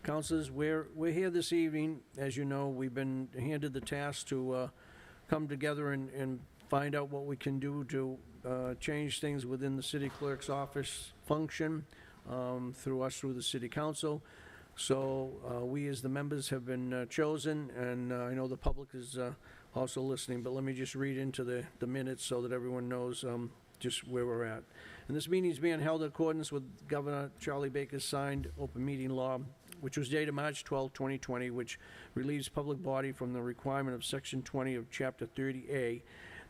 Councilors, we're here this evening. As you know, we've been handed the task to come together and find out what we can do to change things within the city clerk's office function through the city council. So we as the members have been chosen, and I know the public is also listening, but let me just read into the minutes so that everyone knows just where we're at. And this meeting is being held in accordance with Governor Charlie Baker's signed open meeting law, which was dated March 12, 2020, which relieves public body from the requirement of Section 20 of Chapter 30A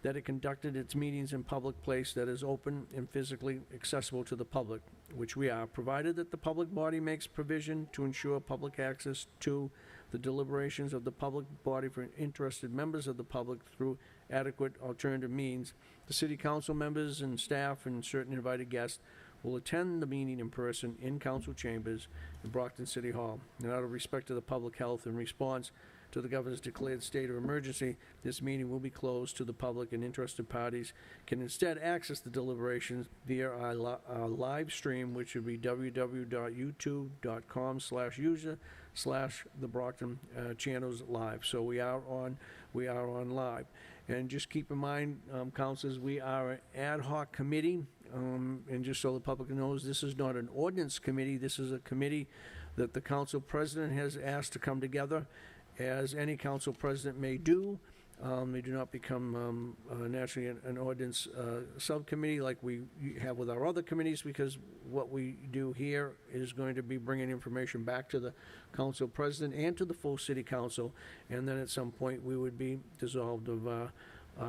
that it conducted its meetings in public place that is open and physically accessible to the public, which we are, provided that the public body makes provision to ensure public access to the deliberations of the public body for interested members of the public through adequate alternative means. The city council members and staff and certain invited guests will attend the meeting in person in council chambers in Brockton City Hall. And out of respect to the public health and response to the governor's declared state of emergency, this meeting will be closed to the public, and interested parties can instead access the deliberations via our live stream, which would be www.youtube.com/user/TheBrocktonChannels live. So we are on live. And just keep in mind, councilors, we are an ad hoc committee, and just so the public knows, this is not an ordinance committee. This is a committee that the council president has asked to come together, as any council president may do. They do not become naturally an ordinance subcommittee like we have with our other committees, because what we do here is going to be bringing information back to the council president and to the full city council, and then at some point we would be dissolved of our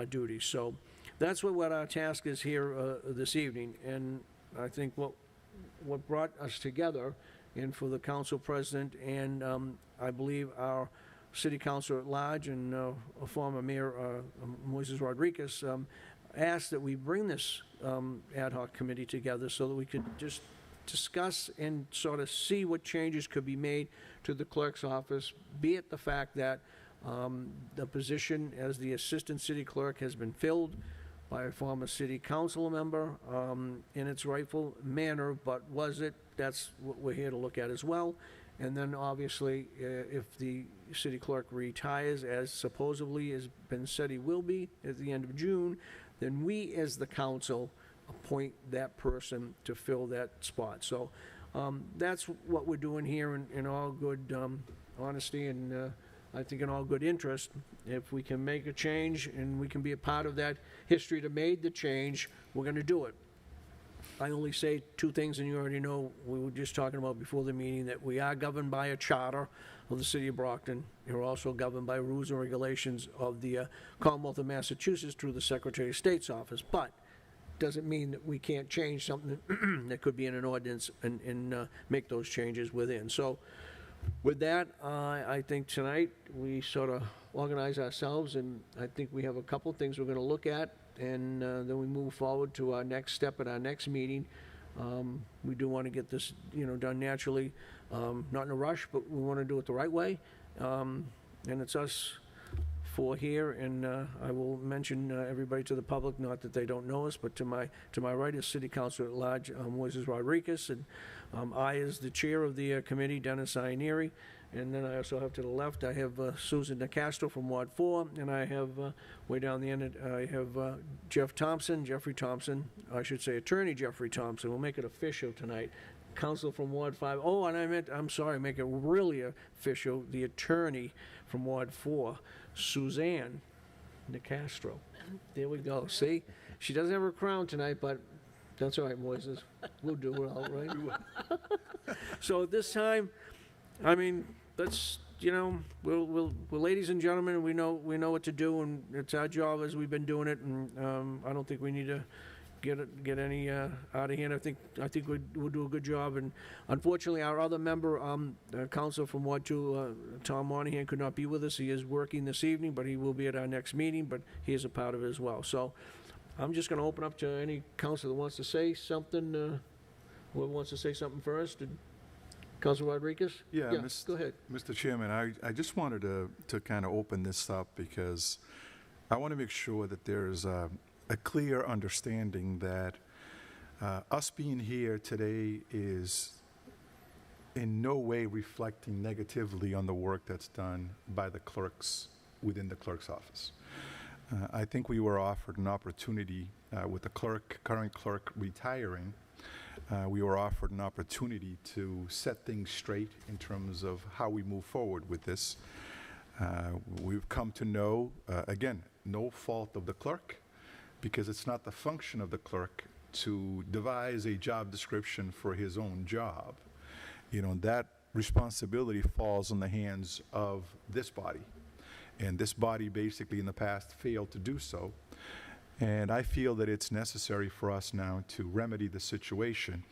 duties. So that's what our task is here this evening, and I think what brought us together, and for the council president and I believe our city councilor at large and former mayor Moises Rodriguez asked that we bring this ad hoc committee together so that we could just discuss and sort of see what changes could be made to the clerk's office, be it the fact that the position as the assistant city clerk has been filled by a former city council member in its rightful manner, but was it? That's what we're here to look at as well. And then obviously, if the city clerk retires, as supposedly has been said he will be at the end of June, then we as the council appoint that person to fill that spot. So that's what we're doing here in all good honesty and I think in all good interest. If we can make a change and we can be a part of that history that made the change, we're going to do it. I only say two things, and you already know, we were just talking about before the meeting, that we are governed by a charter of the city of Brockton. We're also governed by rules and regulations of the Commonwealth of Massachusetts through the Secretary of State's office, but doesn't mean that we can't change something that could be in an ordinance and make those changes within. So with that, I think tonight we sort of organize ourselves, and I think we have a couple things we're going to look at, and then we move forward to our next step at our next meeting. We do want to get this, done naturally, not in a rush, but we want to do it the right way. And it's us four here, and I will mention everybody to the public, not that they don't know us, but to my right is City Councilor at Large Moises Rodriguez, and I, as the chair of the committee, Dennis Ianieri. And then I also have to the left, I have Susan DeCastro from Ward 4, and I have, way down the end, I have Jeffrey Thompson, I should say Attorney Jeffrey Thompson. We'll make it official tonight. Counsel from Ward 5. Oh, and I'm sorry, make it really official, the attorney from Ward 4, Suzanne DeCastro. There we go. See? She doesn't have her crown tonight, but that's all right, Moises. We'll do it all right. So at this time, I mean, let's, we're ladies and gentlemen, we know what to do, and it's our job as we've been doing it, and I don't think we need to get any out of hand. I think we'll do a good job, and unfortunately, our other member, council from Ward 2, Tom Monahan, could not be with us. He is working this evening, but he will be at our next meeting, but he is a part of it as well. So I'm just going to open up to any council that wants to say something. Whoever wants to say something first. Councilor Rodriguez? Yeah, go ahead. Mr. Chairman, I just wanted to kind of open this up because I want to make sure that there's a clear understanding that us being here today is in no way reflecting negatively on the work that's done by the clerks within the clerk's office. I think we were offered an opportunity with the current clerk retiring. We were offered an opportunity to set things straight in terms of how we move forward with this. We've come to know, again, no fault of the clerk, because it's not the function of the clerk to devise a job description for his own job. You know, that responsibility falls in the hands of this body. And this body basically in the past failed to do so. And I feel that it's necessary for us now to remedy the situation.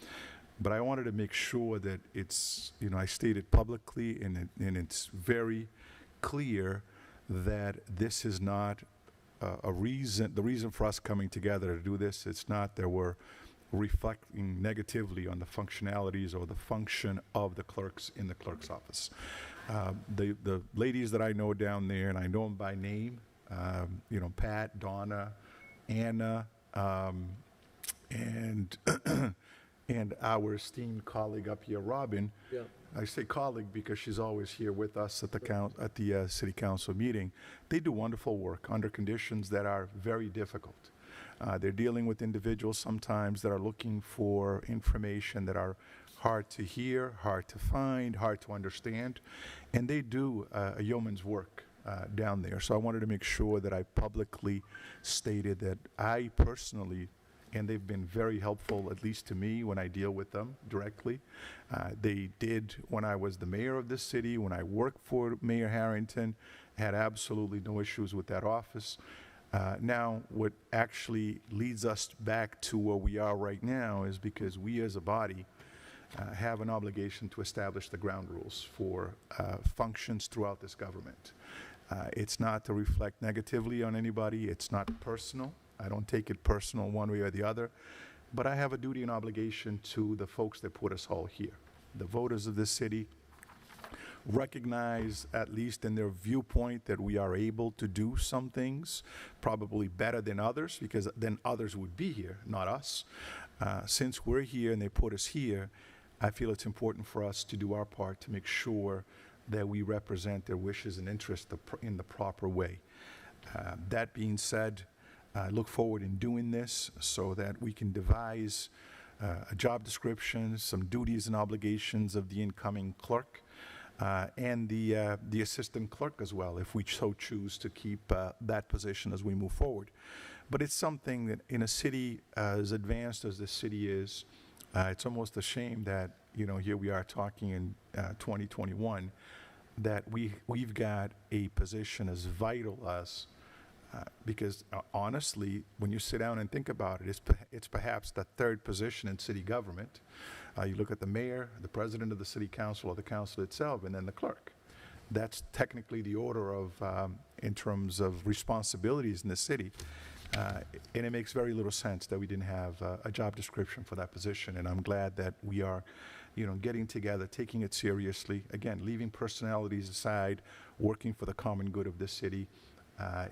But I wanted to make sure that it's, you know, I stated publicly and it's very clear that this is not the reason for us coming together to do this. It's not that we're reflecting negatively on the functionalities or the function of the clerks in the clerk's office. The ladies that I know down there, and I know them by name, you know, Pat, Donna, Anna, and and our esteemed colleague up here, Robin. Yeah. I say colleague because she's always here with us at the city council meeting. They do wonderful work under conditions that are very difficult. They're dealing with individuals sometimes that are looking for information that are hard to hear, hard to find, hard to understand, and they do a yeoman's work down there. So I wanted to make sure that I publicly stated that I personally, and they've been very helpful, at least to me, when I deal with them directly. They did when I was the mayor of this city, when I worked for Mayor Harrington, had absolutely no issues with that office. Now, what actually leads us back to where we are right now is because we as a body have an obligation to establish the ground rules for functions throughout this government. It's not to reflect negatively on anybody. It's not personal. I don't take it personal one way or the other. But I have a duty and obligation to the folks that put us all here. The voters of this city recognize, at least in their viewpoint, that we are able to do some things probably better than others, because then others would be here, not us. Since we're here and they put us here, I feel it's important for us to do our part to make sure that we represent their wishes and interests in the proper way. That being said, I look forward in doing this so that we can devise a job description, some duties and obligations of the incoming clerk, and the assistant clerk as well, if we so choose to keep that position as we move forward. But it's something that in a city as advanced as this city is, it's almost a shame that, you know, here we are talking in 2021, that we've got a position as vital as, because honestly, when you sit down and think about it, it's perhaps the third position in city government. You look at the mayor, the president of the city council, or the council itself, and then the clerk. That's technically the order of, in terms of responsibilities in the city. And it makes very little sense that we didn't have a job description for that position. And I'm glad that we are, you know, getting together, taking it seriously. Again, leaving personalities aside, working for the common good of this city.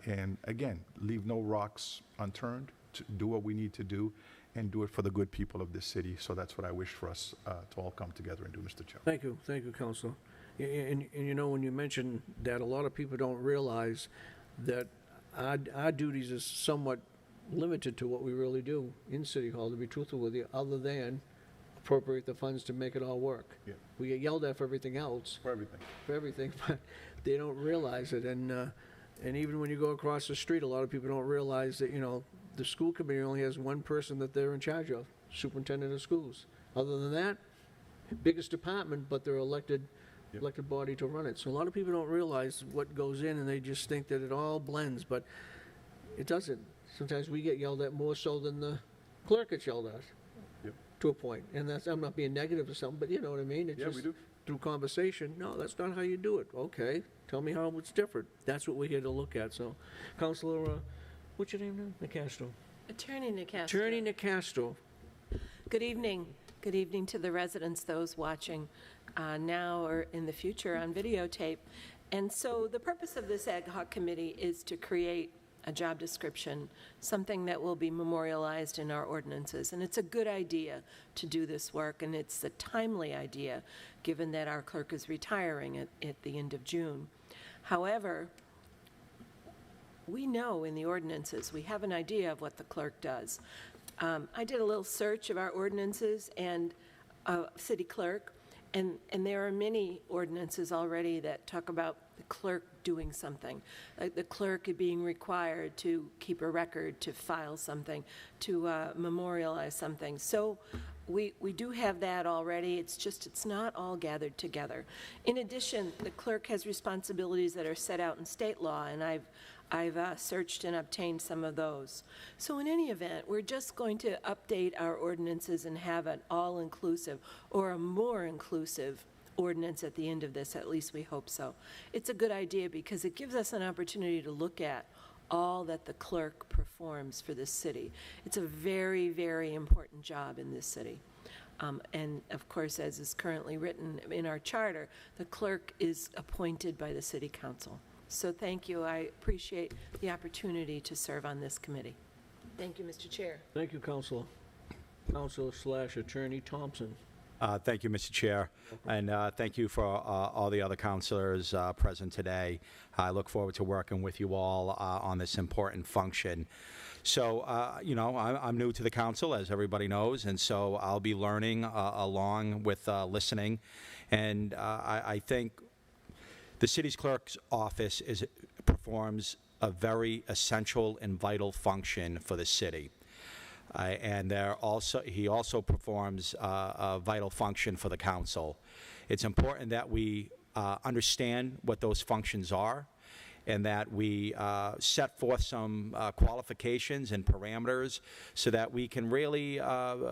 And again, leave no rocks unturned, to do what we need to do, and do it for the good people of this city. So that's what I wish for us to all come together and do, Mr. Chair. Thank you, Councilor. And you know, when you mention that, a lot of people don't realize that our duties is somewhat limited to what we really do in City Hall, to be truthful with you, other than appropriate the funds to make it all work. Yeah. We get yelled at for everything else. For everything. For everything, but they don't realize it. And even when you go across the street, a lot of people don't realize that, you know, the school committee only has one person that they're in charge of, superintendent of schools. Other than that, biggest department, but they're elected body to run it. So a lot of people don't realize what goes in, and they just think that it all blends, but it doesn't. Sometimes we get yelled at more so than the clerk gets yelled at. Yep. To a point. And that's, I'm not being negative or something, but you know what I mean? It's just, we do. through conversation, no, that's not how you do it. Okay, tell me how it's different. That's what we're here to look at. So, Councilor, what's your name now? Nicastro. Attorney Nicastro. Attorney Nicastro. Good evening. Good evening to the residents, those watching now or in the future on videotape. And so the purpose of this ad hoc committee is to create a job description, something that will be memorialized in our ordinances. And it's a good idea to do this work, and it's a timely idea, given that our clerk is retiring at the end of June. However, we know in the ordinances, we have an idea of what the clerk does. I did a little search of our ordinances and city clerk, and there are many ordinances already that talk about the clerk doing something, like the clerk being required to keep a record, to file something, to memorialize something. So we do have that already. It's just it's not all gathered together. In addition, the clerk has responsibilities that are set out in state law, and I've searched and obtained some of those. So in any event, we're just going to update our ordinances and have an all-inclusive or a more inclusive ordinance at the end of this, at least we hope so. It's a good idea because it gives us an opportunity to look at all that the clerk performs for this city. It's a very, very important job in this city. And of course, as is currently written in our charter, the clerk is appointed by the city council. So thank you. I appreciate the opportunity to serve on this committee. Thank you, Mr. Chair. Thank you, Counselor. Counselor/Attorney Thompson. Thank you, Mr. Chair, and thank you for all the other counselors present today. I look forward to working with you all on this important function. So, I'm new to the council, as everybody knows, and so I'll be learning along with listening. And I think the city's clerk's office performs a very essential and vital function for the city. And he also performs a vital function for the council. It's important that we understand what those functions are and that we set forth some qualifications and parameters so that we can really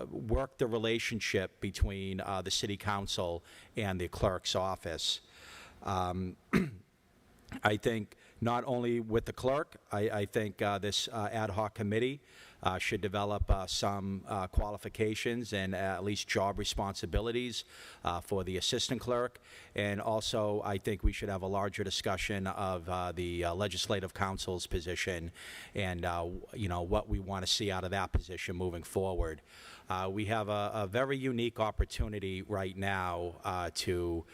work the relationship between the city council and the clerk's office. I think not only with the clerk, I think this ad hoc committee should develop some qualifications and at least job responsibilities for the assistant clerk. And also, I think we should have a larger discussion of the legislative council's position and, what we want to see out of that position moving forward. We have a very unique opportunity right now to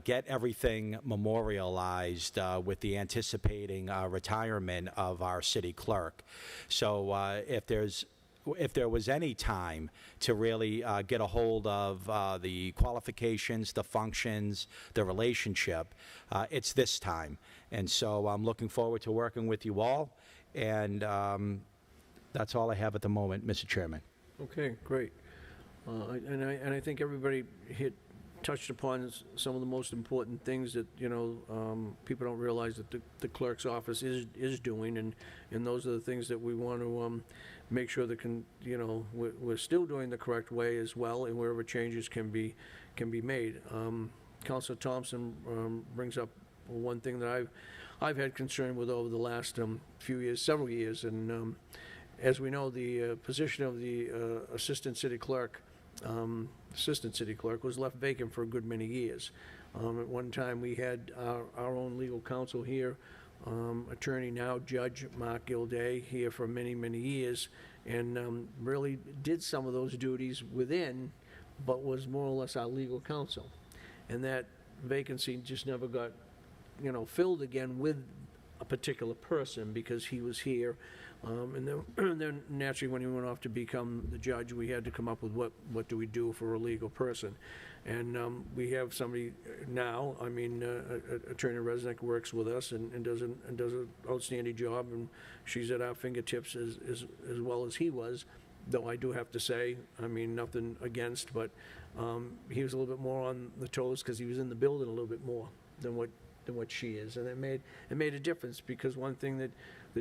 get everything memorialized with the anticipating retirement of our city clerk. So if there was any time to really get a hold of the qualifications, the functions, the relationship, it's this time. And so I'm looking forward to working with you all, and that's all I have at the moment, Mr. Chairman. Okay, great. And I think everybody touched upon some of the most important things that, people don't realize that the clerk's office is doing, and those are the things that we want to make sure that we're still doing the correct way as well, and wherever changes can be made. Councilor Thompson brings up one thing that I've had concern with over the last several years, and as we know, the position of the assistant city clerk was left vacant for a good many years. At one time, we had our own legal counsel here, attorney now Judge Mark Gilday, here for many, many years, and really did some of those duties within, but was more or less our legal counsel. And that vacancy just never got, filled again with a particular person because he was here. And then naturally, when he went off to become the judge, we had to come up with what do we do for a legal person. And we have somebody now, Attorney Resnick works with us and does an outstanding job, and she's at our fingertips as well as he was, though I do have to say, nothing against, but he was a little bit more on the toes because he was in the building a little bit more than what she is. And it made a difference, because one thing that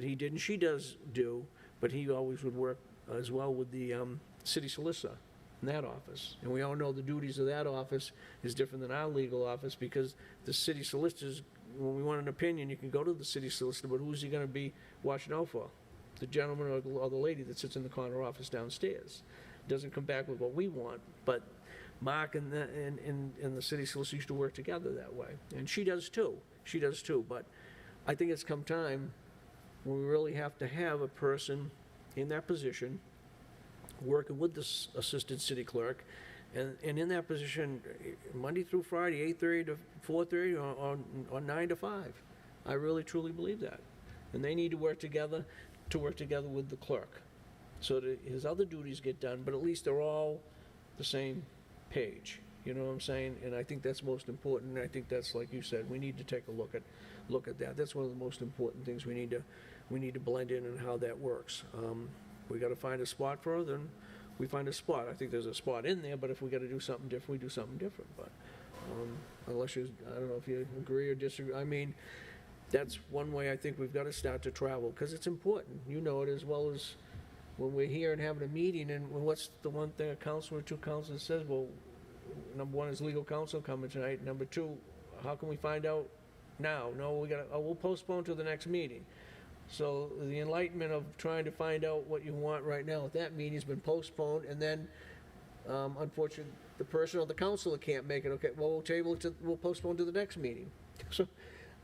he did, and she does do, but he always would work as well with the city solicitor in that office. And we all know the duties of that office is different than our legal office, because the city solicitors, when we want an opinion, you can go to the city solicitor, but who's he going to be watching out for? The gentleman or the lady that sits in the corner office downstairs. Doesn't come back with what we want, but Mark and the city solicitor used to work together that way. And she does too. But I think it's come time when we really have to have a person in that position working with the assistant city clerk, and in that position, Monday through Friday, 8:30 to 4:30, or 9 to 5. I really, truly believe that. And they need to work together with the clerk, so that his other duties get done, but at least they're all the same page. You know what I'm saying? And I think that's most important, and I think that's, like you said, we need to take a look at that. That's one of the most important things we need to blend in and how that works. We got to find a spot for her, then we find a spot. I think there's a spot in there, but if we got to do something different, we do something different. But unless you, I don't know if you agree or disagree. I mean, that's one way I think we've got to start to travel, because it's important. You know it as well as when we're here and having a meeting, and what's the one thing a counselor or two counselors says? Well, number one, is legal counsel coming tonight? Number two, how can we find out now? No, we'll postpone to the next meeting. So the enlightenment of trying to find out what you want right now at that meeting has been postponed, and then, unfortunately, the person or the counselor can't make it. Okay, well, we'll postpone to the next meeting.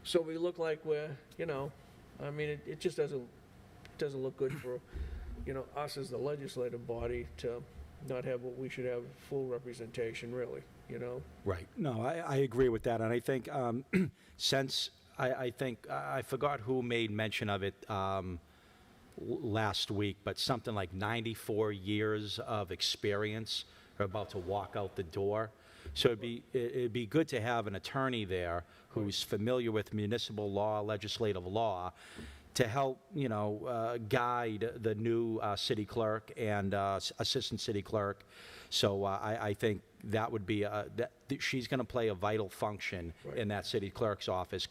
So we look like we're, I mean, it just doesn't look good for, us as the legislative body to not have what we should have, full representation, really, Right. No, I agree with that. And I think since I think I forgot who made mention of it last week, but something like 94 years of experience are about to walk out the door. So it'd be good to have an attorney there who's familiar with municipal law, legislative law, to help, guide the new city clerk and assistant city clerk. So I think that would be, she's going to play a vital function in that city clerk's office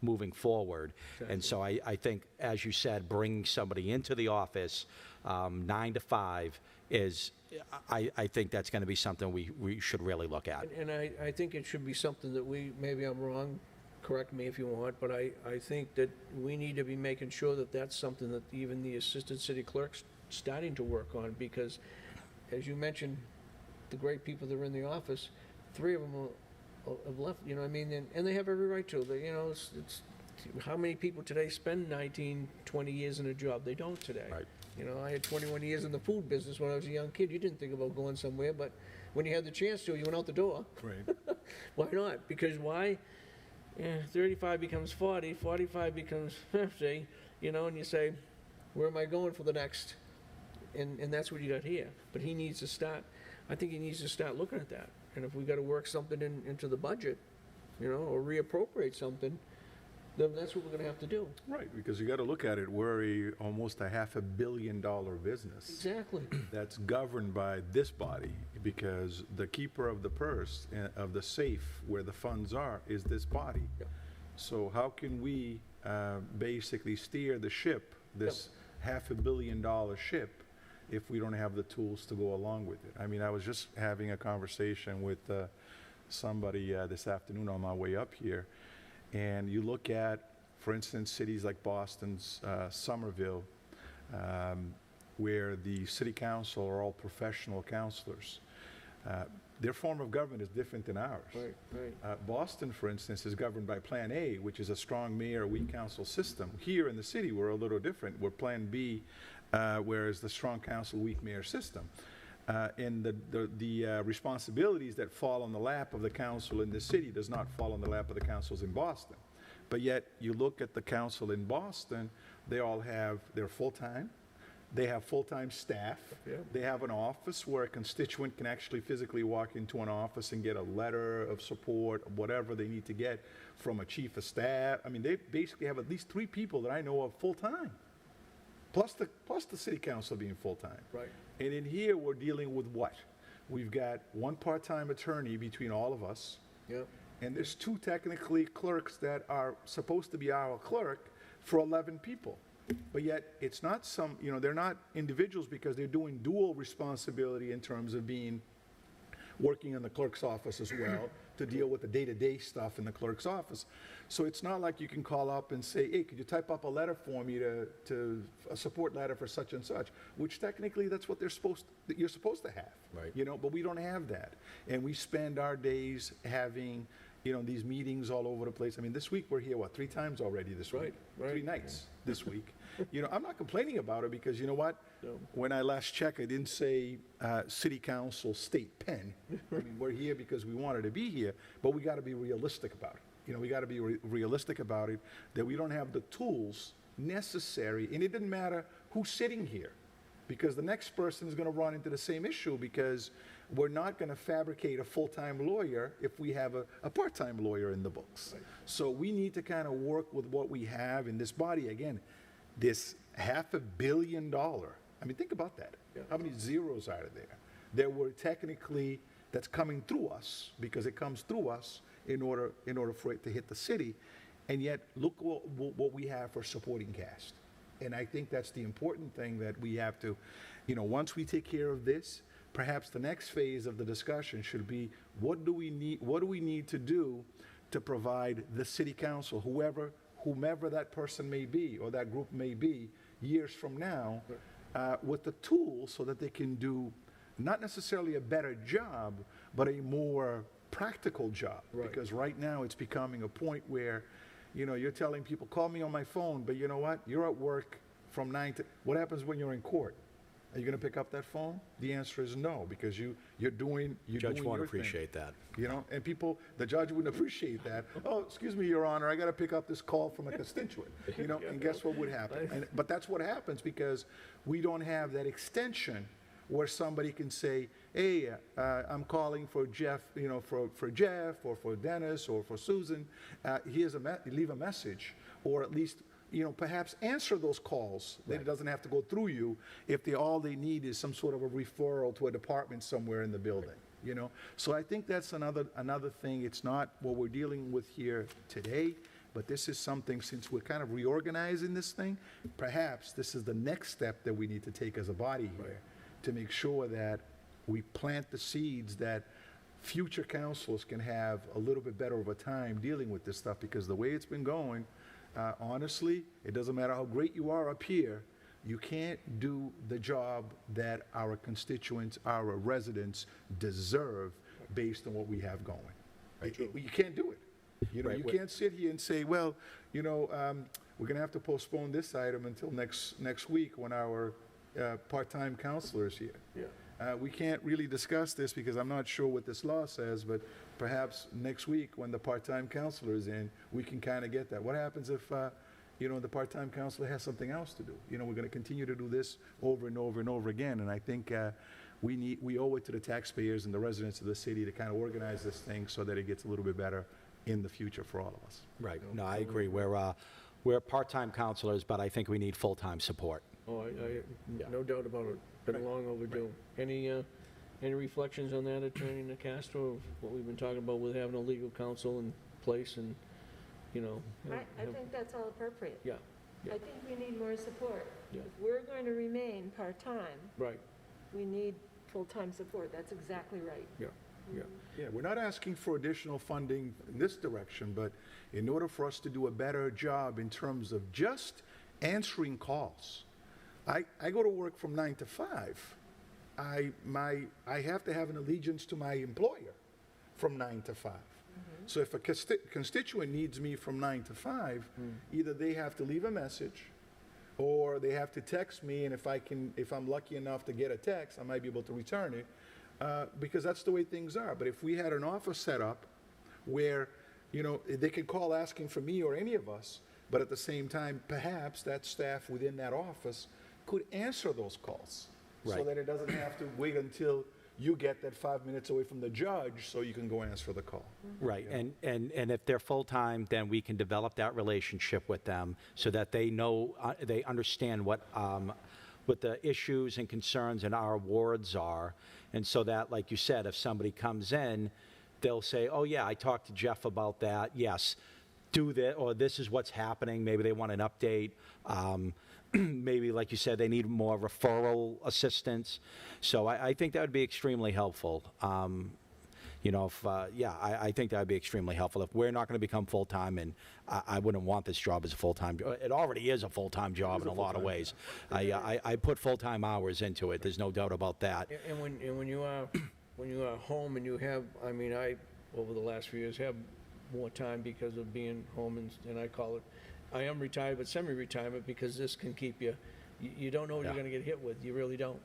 moving forward. Exactly. And so I think, as you said, bringing somebody into the office 9 to 5 is, I think that's going to be something we should really look at. And I think it should be something that maybe I'm wrong, correct me if you want, but I think that we need to be making sure that that's something that even the assistant city clerk's starting to work on, because, as you mentioned, the great people that are in the office, 3 of them have left, I mean, and they have every right to. It's how many people today spend 19, 20 years in a job? They don't today. Right. I had 21 years in the food business when I was a young kid. You didn't think about going somewhere, but when you had the chance to, you went out the door. Right. Why not? Because why? 35 becomes 40, 45 becomes 50, and you say, where am I going for the next? And that's what you got here. But he needs to start, I think he needs to start looking at that. And if we got to work something into the budget, or reappropriate something, then that's what we're going to have to do. Right, because you got to look at it. We're almost a $500 million business. Exactly. That's governed by this body, because the keeper of the purse, of the safe where the funds are, is this body. Yep. So how can we basically steer the ship, this $500 million ship, if we don't have the tools to go along with it? I mean, I was just having a conversation with somebody this afternoon on my way up here, and you look at, for instance, cities like Boston's Somerville, where the city council are all professional counselors. Their form of government is different than ours. Right. Boston, for instance, is governed by Plan A, which is a strong mayor, weak council system. Here in the city, we're a little different. We're Plan B, whereas the strong council, weak mayor system. And the responsibilities that fall on the lap of the council in the city does not fall on the lap of the councils in Boston. But yet, you look at the council in Boston, they're full-time. They have full-time staff. Yeah. They have an office where a constituent can actually physically walk into an office and get a letter of support, whatever they need to get from a chief of staff. I mean, they basically have at least 3 people that I know of full-time, plus the city council being full-time. Right. And in here, we're dealing with what? We've got 1 part-time attorney between all of us. Yep. And there's 2 technically clerks that are supposed to be our clerk for 11 people. But yet, it's not they're not individuals, because they're doing dual responsibility in terms of working in the clerk's office as well to deal with the day-to-day stuff in the clerk's office. So it's not like you can call up and say, hey, could you type up a letter for me to a support letter for such and such, which technically that's what you're supposed to have. Right. But we don't have that. And we spend our days having, these meetings all over the place. I mean, this week we're here, what, 3 times already this week? Right. 3 nights this week. I'm not complaining about it because you know what? No. When I last checked, I didn't say City Council State Pen. I mean, we're here because we wanted to be here, but we got to be realistic about it. We got to be realistic about it, that we don't have the tools necessary, and it didn't matter who's sitting here, because the next person is going to run into the same issue, because we're not going to fabricate a full-time lawyer if we have a part-time lawyer in the books. Right. So we need to kind of work with what we have in this body. Again, this $500 million, I mean, think about that. Yeah. How many zeros are there? There were technically, that's coming through us, because it comes through us in order for it to hit the city. And yet, look what we have for supporting cast. And I think that's the important thing that we have to, once we take care of this, perhaps the next phase of the discussion should be, what do we need to do to provide the city council, whomever that person may be or that group may be, years from now, with the tools so that they can do not necessarily a better job, but a more practical job. Right. Because right now it's becoming a point where, you're telling people, call me on my phone, but you know what? You're at work from 9 to, what happens when you're in court? Are you going to pick up that phone? The answer is no, because you're doing Judge won't your appreciate that. thing. And the judge wouldn't appreciate that. Oh, excuse me, Your Honor, I got to pick up this call from a constituent. And guess what would happen? But that's what happens, because we don't have that extension where somebody can say, hey, I'm calling for Jeff, for Jeff or for Dennis or for Susan. Leave a message, or at least, perhaps answer those calls. Right. It doesn't have to go through you if all they need is some sort of a referral to a department somewhere in the building. So I think that's another thing. It's not what we're dealing with here today, but this is something, since we're kind of reorganizing this thing, perhaps this is the next step that we need to take as a body here. Right. To make sure that we plant the seeds that future councils can have a little bit better of a time dealing with this stuff, because the way it's been going, honestly, it doesn't matter how great you are up here, you can't do the job that our constituents, our residents deserve based on what we have going. You can't do it. Right. You can't sit here and say, well, we're going to have to postpone this item until next week when our part-time counselor is here. Yeah. We can't really discuss this because I'm not sure what this law says, but perhaps next week when the part-time counselor is in, we can kind of get that. What happens if, the part-time counselor has something else to do? We're going to continue to do this over and over and over again, and I think we owe it to the taxpayers and the residents of the city to kind of organize this thing so that it gets a little bit better in the future for all of us. Right. No, I agree. We're part-time counselors, but I think we need full-time support. Oh, no doubt about it. Been long overdue. Right. Any reflections on that, Attorney Nacastro, of what we've been talking about with having a legal counsel in place and, I think that's all appropriate. Yeah. I think we need more support. Yeah. If we're going to remain part-time, Right. we need full-time support. That's exactly right. Yeah. Yeah. Yeah, we're not asking for additional funding in this direction, but in order for us to do a better job in terms of just answering calls, I go to work from 9 to 5. I have to have an allegiance to my employer from 9 to 5. So if a constituent needs me from 9 to 5, either they have to leave a message, or they have to text me, and if I'm lucky enough to get a text, I might be able to return it, because that's the way things are. But if we had an office set up where, they could call asking for me or any of us, but at the same time, perhaps that staff within that office could answer those calls. Right. So that it doesn't have to wait until you get that 5 minutes away from the judge so you can go answer the call. Right, and if they're full-time, then we can develop that relationship with them so that they know, they understand what the issues and concerns in our wards are, and so that, like you said, if somebody comes in, they'll say, oh yeah, I talked to Jeff about that, yes, do that, or this is what's happening, maybe they want an update. Maybe, like you said, they need more referral assistance. So I think that would be extremely helpful. I think that would be extremely helpful. If we're not going to become full-time, and I wouldn't want this job as a full-time job. It already is a full-time job in a lot of ways. I put full-time hours into it. There's no doubt about that. And when you are home and you have, I over the last few years have more time because of being home, and I call it, I am retired, but semi-retirement, because this can keep you, you don't know what you're Yeah. gonna get hit with, you really don't.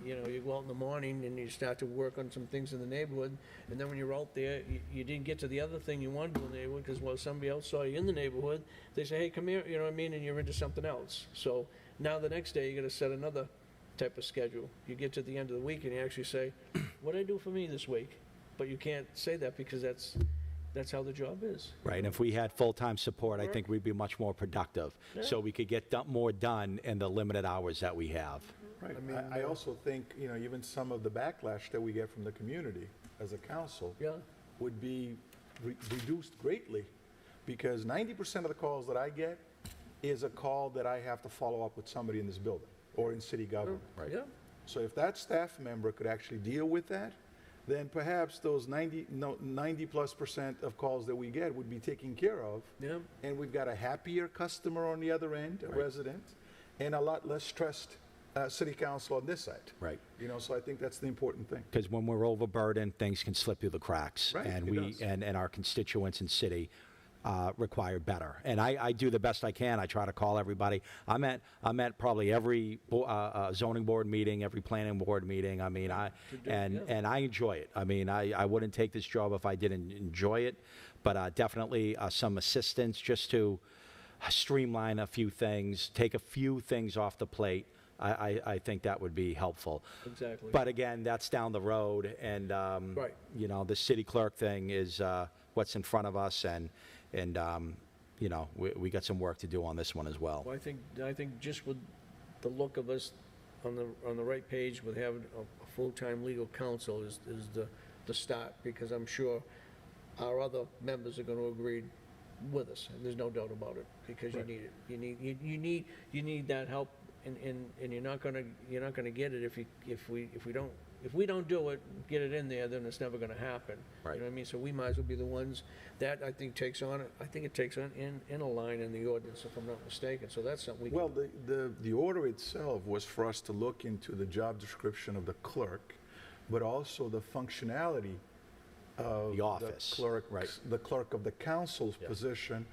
You know, you go out in the morning and you start to work on some things in the neighborhood, and then when you're out there, you didn't get to the other thing you wanted to do in the neighborhood, because, well, somebody else saw you in the neighborhood, they say, hey, come here, you know what I mean, and you're into something else. So now the next day, you gotta set another type of schedule. You get to the end of the week and you actually say, what'd I do for me this week? But you can't say that because that's how the job is. Right, and if we had full-time support, I think we'd be much more productive. So we could get more done in the limited hours that we have. Right. I mean, I also think, you know, even some of the backlash that we get from the community as a council Yeah, would be reduced greatly, because 90% of the calls that I get is a call that I have to follow up with somebody in this building or in city government. Right. yeah, So if that staff member could actually deal with that, then perhaps those 90+% of calls that we get would be taken care of. yeah. And we've got a happier customer on the other end, a resident, and a lot less stressed city council on this side. Right. You know, so I think that's the important thing. Because when we're overburdened, things can slip through the cracks. Right, And it we, does. and our constituents in city require better. And I do the best I can. I try to call everybody. I'm at probably every zoning board meeting, every planning board meeting. I mean, and I enjoy it. I mean, I wouldn't take this job if I didn't enjoy it, but definitely some assistance just to streamline a few things, take a few things off the plate. I think that would be helpful. Exactly. But again, that's down the road, and Right. you know, the city clerk thing is what's in front of us, and you know, we got some work to do on this one as well. Well, I think just with the look of us on the right page with having a full-time legal counsel is the start, because I'm sure our other members are gonna agree with us, and there's no doubt about it, because you need it. You need that help, and you're not gonna get it if we don't do it, get it in there, then it's never gonna happen. Right. You know what I mean? So we might as well be the ones that I think takes on in a line in the ordinance, if I'm not mistaken, so that's something we can. Well, the order itself was for us to look into the job description of the clerk, but also the functionality of The office, right. the clerk of the council's position.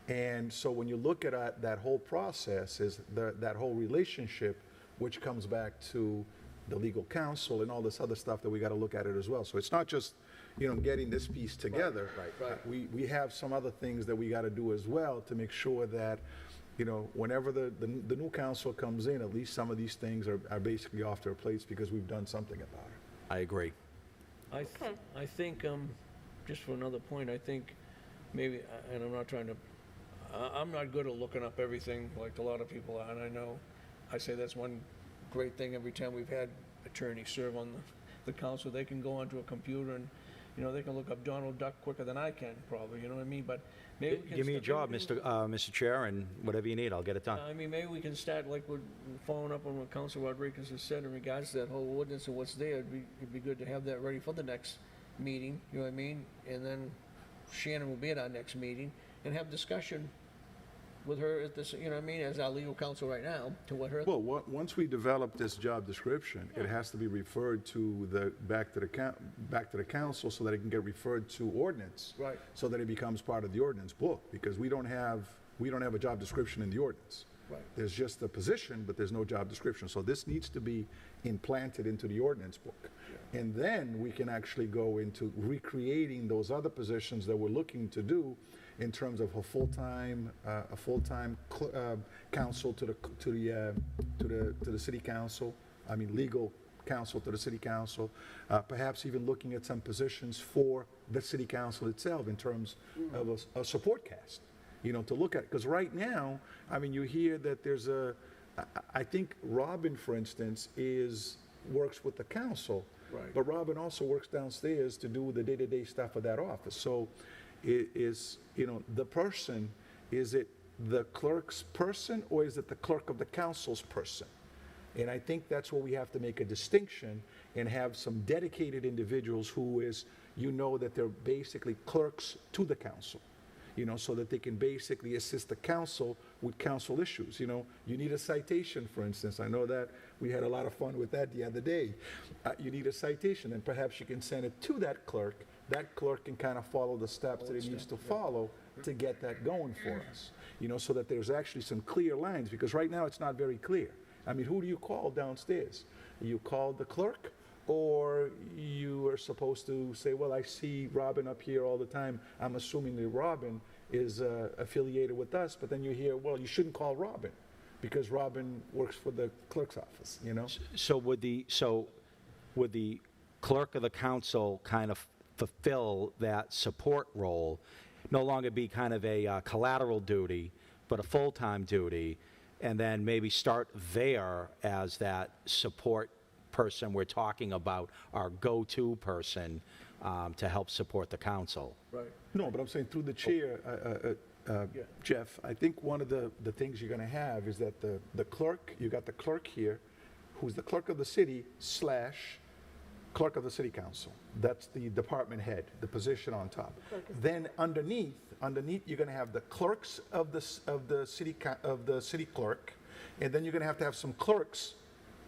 And so when you look at that whole process, is that whole relationship, which comes back to the legal counsel and all this other stuff that we got to look at it as well. So it's not just, you know, getting this piece together. Right. We have some other things that we got to do as well to make sure that, you know, whenever the new council comes in, at least some of these things are basically off their plates because we've done something about it. I agree. I think, just for another point, I think maybe, and I'm not trying to, I'm not good at looking up everything like a lot of people are, and I know, I say that's one great thing every time we've had attorneys serve on the council, they can go onto a computer and, you know, they can look up Donald Duck quicker than I can, probably, you know what I mean? But maybe we can. Give me a job, Mr. Chair, and whatever you need, I'll get it done. I mean, maybe we can start, like, with following up on what Council Rodriguez has said in regards to that whole ordinance and what's there. It'd be good to have that ready for the next meeting, you know what I mean? And then Shannon will be at our next meeting and have discussion with her at this, you know what I mean, as our legal counsel right now, to what her. Well, once we develop this job description, it has to be referred to back to the council so that it can get referred to ordinance. Right. So that it becomes part of the ordinance book, because we don't have a job description in the ordinance. Right. There's just a position, but there's no job description. So this needs to be implanted into the ordinance book. And then we can actually go into recreating those other positions that we're looking to do in terms of a full-time counsel to the city council. I mean, legal counsel to the city council. Perhaps even looking at some positions for the city council itself in terms of a support cast. You know, to look at, because right now, I mean, you hear that there's I think Robin, for instance, works with the council. Right. But Robin also works downstairs to do the day-to-day stuff of that office. So it is, you know, the person, is it the clerk's person or is it the clerk of the council's person? And I think that's where we have to make a distinction and have some dedicated individuals who is, you know, that they're basically clerks to the council. You know, so that they can basically assist the council with council issues. You know, you need a citation, for instance. I know that we had a lot of fun with that the other day. You need a citation, and perhaps you can send it to that clerk that clerk can kind of follow the steps that it needs to follow to get that going for us. You know, so that there's actually some clear lines, because right now it's not very clear. I mean, who do you call downstairs? You call the clerk, or you are supposed to say, well, I see Robin up here all the time. I'm assuming that Robin is affiliated with us, but then you hear, well, you shouldn't call Robin because Robin works for the clerk's office, you know? So would the clerk of the council kind of fulfill that support role, no longer be kind of a collateral duty, but a full-time duty, and then maybe start there as that support person we're talking about, our go-to person to help support the council? Right. No, but I'm saying through the chair, Jeff, I think one of the things you're going to have is that the clerk, you got the clerk here, who's the clerk of the city / clerk of the city council. That's the department head, the position on top. Then underneath, you're going to have the clerks of the city clerk, and then you're going to have some clerks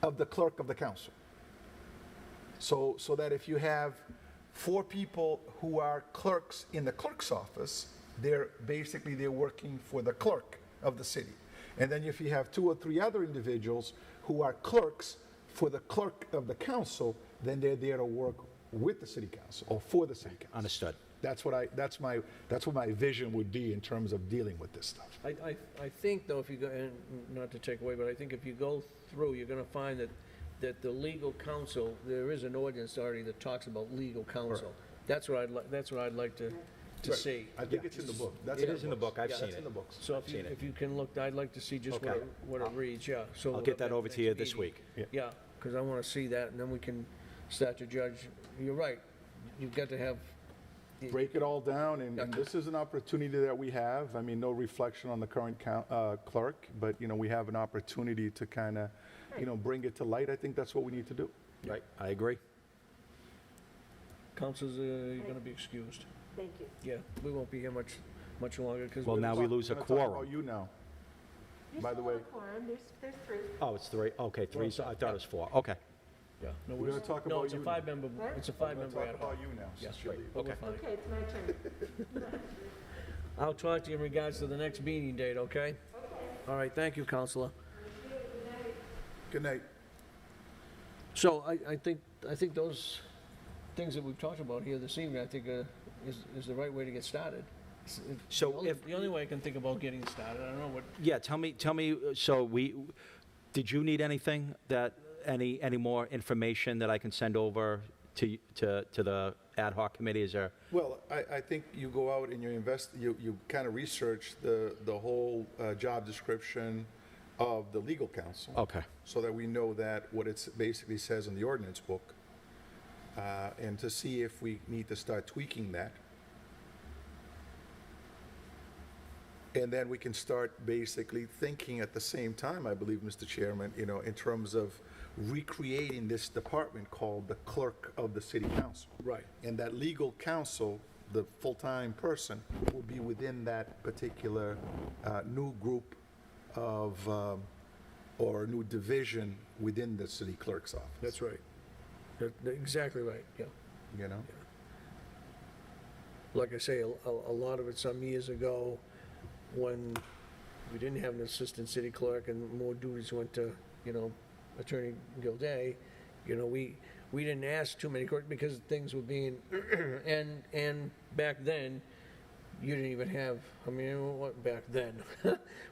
of the clerk of the council. So that if you have 4 people who are clerks in the clerk's office, they're working for the clerk of the city. And then if you have 2 or 3 other individuals who are clerks for the clerk of the council, then they're there to work with the city council or for the city council. Understood. That's what my vision would be in terms of dealing with this stuff. I think, though, if you go, and not to take away, but I think if you go through, you're going to find that the legal counsel, there is an ordinance already that talks about legal counsel. That's what I'd like to see. I think it's in the book. It is in the book. I've seen That's it. in the books. So if you can look, I'd like to see just Okay. what it reads, yeah. So I'll get that over to you this week. Yeah, because I want to see that, and then we can start to judge. You're right. You've got to have. Break it all down, and this is an opportunity that we have. I mean, no reflection on the current clerk, but, you know, we have an opportunity to kind of, you know, bring it to light. I think that's what we need to do. Right, I agree. Councilors, you're going to be excused. Thank you. Yeah, we won't be here much longer, because. Well, now we lose a We're gonna talk quorum. about you now. There's By the still way- a quorum. There's 3. Oh, it's 3, okay, 3, so I thought it was 4, okay. Yeah. No, We're gonna talk no, about it's a you. 5-member, What? it's a We're gonna 5-member talk ad about hoc. you now, Yeah, since you're right. leaving. But we're Okay. fine. Okay, it's my turn. I'll talk to you in regards to the next meeting date, okay? All right, thank you, Counselor. Good night. So I think those things that we've talked about here this evening, I think is the right way to get started. So The only way I can think about getting started, I don't know what, Yeah, tell me, so did you need anything any more information that I can send over to the ad hoc committee? Is there? Well, I think you go out and you kind of research the whole job description of the legal counsel. Okay. So that we know that what it basically says in the ordinance book, and to see if we need to start tweaking that. And then we can start basically thinking at the same time, I believe, Mr. Chairman, you know, in terms of recreating this department called the clerk of the city council. right. And that legal counsel, the full-time person, will be within that particular new group of, or new division within the city clerk's office. That's right. Exactly right, yeah. You know? Like I say, a lot of it some years ago, when we didn't have an assistant city clerk and more duties went to, you know, Attorney Gilday, you know, we didn't ask too many questions because things were being, and back then, you didn't even have, I mean, what, back then,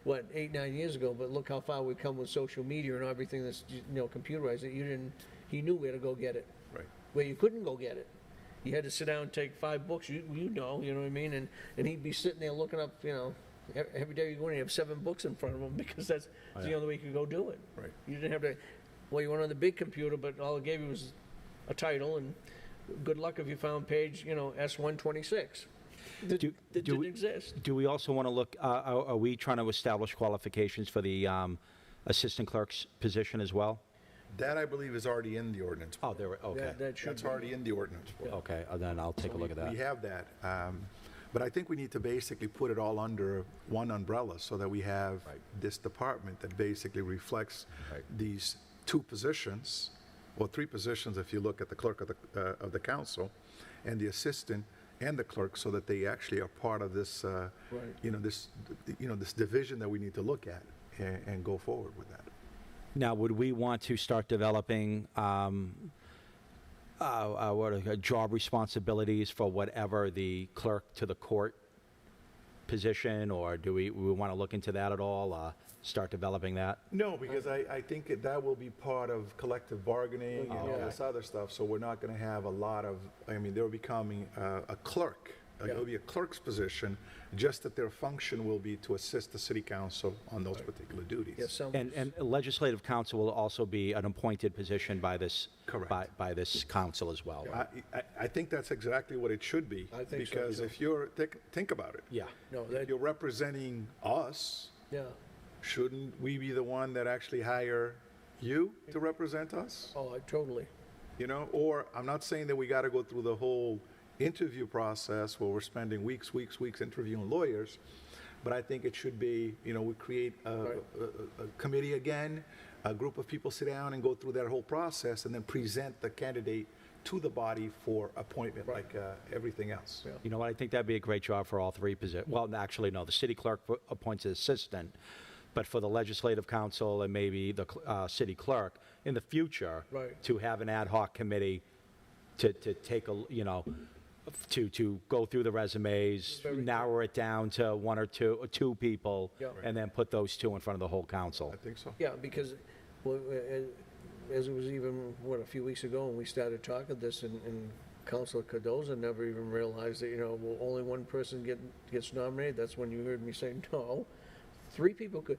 what, 8, 9 years ago, but look how far we've come with social media and everything that's, you know, computerized, that he knew where to go get it. Right. Where you couldn't go get it. You had to sit down and take 5 books, you know what I mean? And he'd be sitting there looking up, you know, every day you go in, you have 7 books in front of him because that's the only way you could go do it. Right. You didn't have to, well, you went on the big computer, but all it gave you was a title, and good luck if you found page, you know, S126. That didn't exist. Do we also want to look, are we trying to establish qualifications for the assistant clerk's position as well? That, I believe, is already in the ordinance. Oh, there, okay. That should That's be. already in the ordinance book. Okay, then I'll take a look at that. We have that. But I think we need to basically put it all under one umbrella so that we have this department that basically reflects Right. these 2 positions well, 3 positions if you look at the clerk of the council and the assistant and the clerk, so that they actually are part of this, this division that we need to look at and go forward with that. Now, would we want to start developing job responsibilities for whatever the clerk to the court position, or do we want to look into that at all, start developing that? No, because I think that will be part of collective bargaining and all this other stuff, so we're not going to have a lot of, they're becoming a clerk. It'll be a clerk's position, just that their function will be to assist the city council on those particular duties. Yes, And legislative council will also be an appointed position by this, Correct. by this council as well. I think that's exactly what it should be. I think so, because too. if you're, think about it. Yeah. No, If you're representing us, yeah. shouldn't we be the one that actually hire you to represent us? Oh, totally. Or I'm not saying that we got to go through the whole interview process where we're spending weeks interviewing lawyers, but I think it should be, we create a committee again, a group of people sit down and go through that whole process and then present the candidate to the body for appointment, like everything else. Yeah. You know what, I think that'd be a great job for all 3 positions. Well, actually, no, the city clerk appoints an assistant, but for the legislative council and maybe the city clerk, in the future, Right. to have an ad hoc committee to take to go through the resumes, Very narrow it down to 1 or 2 people, Yeah. and then put those 2 in front of the whole council. I think so. Yeah, because, well, as it was even, a few weeks ago when we started talking this, and Councilor Cardoza never even realized that, well, only one person gets nominated. That's when you heard me say, no, 3 people could.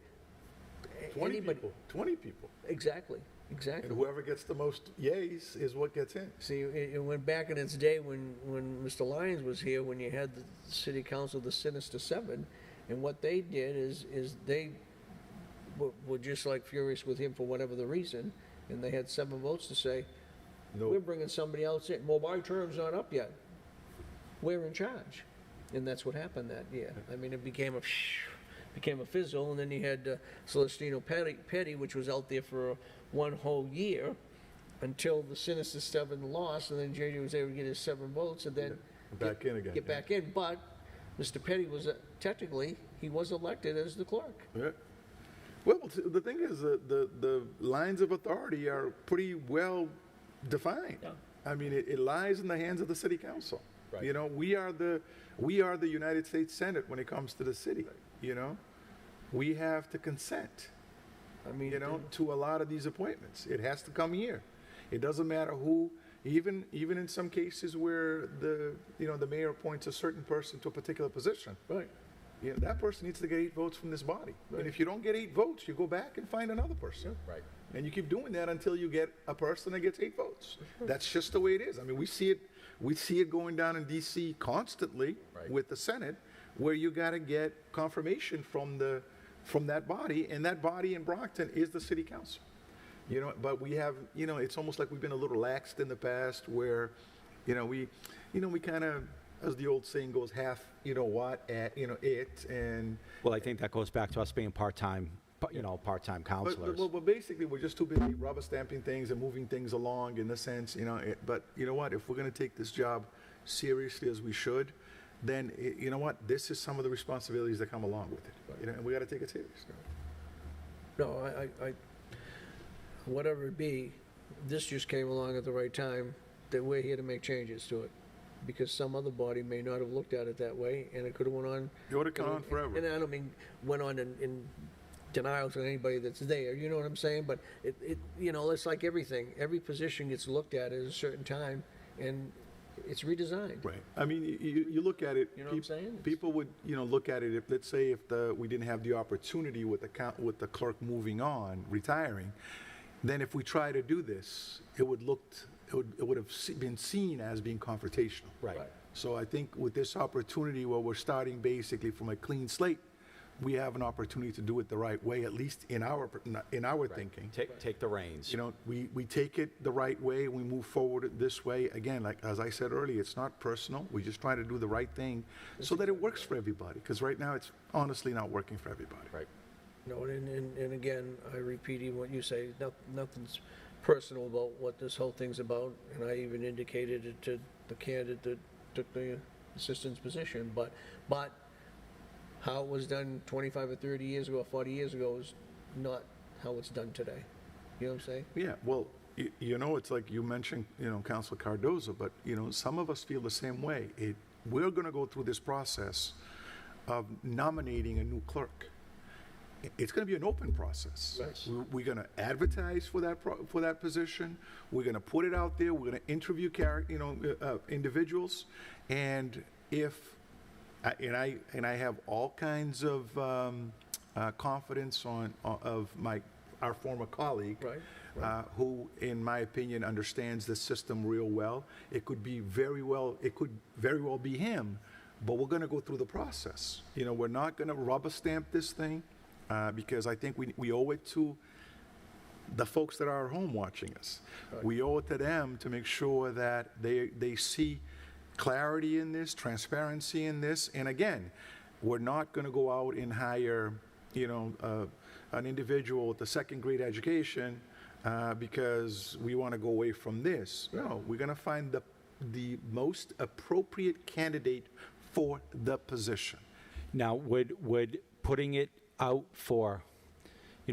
20 anybody. people. 20 people. Exactly. And whoever gets the most yays is what gets in. See, it went back in its day when Mr. Lyons was here, when you had the city council, the Sinister Seven, and what they did is they were just like furious with him for whatever the reason, and they had 7 votes to say, No. we're bringing somebody else in. Well, my term's not up yet. We're in charge. And that's what happened that year. It became a fizzle, and then you had Celestino Petty, which was out there for 1 whole year until the Sinister Seven lost, and then JJ was able to get his 7 votes, and then Back in again. get back in. But Mr. Petty was technically, he was elected as the clerk. Yeah. Well, the thing is, the lines of authority are pretty well defined. Yeah. It lies in the hands of the city council. Right. We are the United States Senate when it comes to the city. We have to consent. To a lot of these appointments. It has to come here. It doesn't matter who, even in some cases where the mayor appoints a certain person to a particular position. Right. That person needs to get 8 votes from this body. Right. And if you don't get 8 votes, you go back and find another person. Right. And you keep doing that until you get a person that gets 8 votes. That's just the way it is. We see it going down in D.C. constantly with the Senate, where you got to get confirmation from that body, and that body in Brockton is the city council. But we have, it's almost like we've been a little laxed in the past, where, we kind of, as the old saying goes, half, it, and. Well, I think that goes back to us being part-time counselors. But basically, we're just too busy rubber stamping things and moving things along in the sense, but you know what, if we're going to take this job seriously as we should, then, this is some of the responsibilities that come along with it, and we got to take it serious. No, I whatever it be, this just came along at the right time, that we're here to make changes to it. Because some other body may not have looked at it that way, and it could have went on. It would have gone on forever. And I don't mean went on in denial to anybody that's there, you know what I'm saying? But it's like everything. Every position gets looked at a certain time, and it's redesigned. Right. You look at it. You know what I'm saying? People would, look at it. If let's say we didn't have the opportunity with the clerk moving on, retiring, then if we try to do this, it would have been seen as being confrontational. Right. So I think with this opportunity, where we're starting basically from a clean slate, we have an opportunity to do it the right way, at least in our thinking. Take the reins. We take it the right way, we move forward this way. Again, like as I said earlier, it's not personal. We just try to do the right thing so that it works for everybody. Because right now, it's honestly not working for everybody. Right. No, and again, I repeat even what you say, nothing's personal about what this whole thing's about, and I even indicated it to the candidate that took the assistant's position, but how it was done 25 or 30 years ago, or 40 years ago is not how it's done today. You know what I'm saying? Yeah, well, it's like you mentioned, Councilor Cardoza, but, some of us feel the same way. We're going to go through this process of nominating a new clerk. It's going to be an open process. Right. We're going to advertise for that position. We're going to put it out there. We're going to interview individuals, and I have all kinds of confidence of our former colleague, Right. who, in my opinion, understands the system real well. It could very well be him, but we're going to go through the process. We're not going to rubber stamp this thing, because I think we owe it to the folks that are at home watching us. Right. We owe it to them to make sure that they see clarity in this, transparency in this. And again, we're not going to go out and hire, an individual with a second-grade education because we want to go away from this. No, we're going to find the most appropriate candidate for the position. Now, would putting it out for,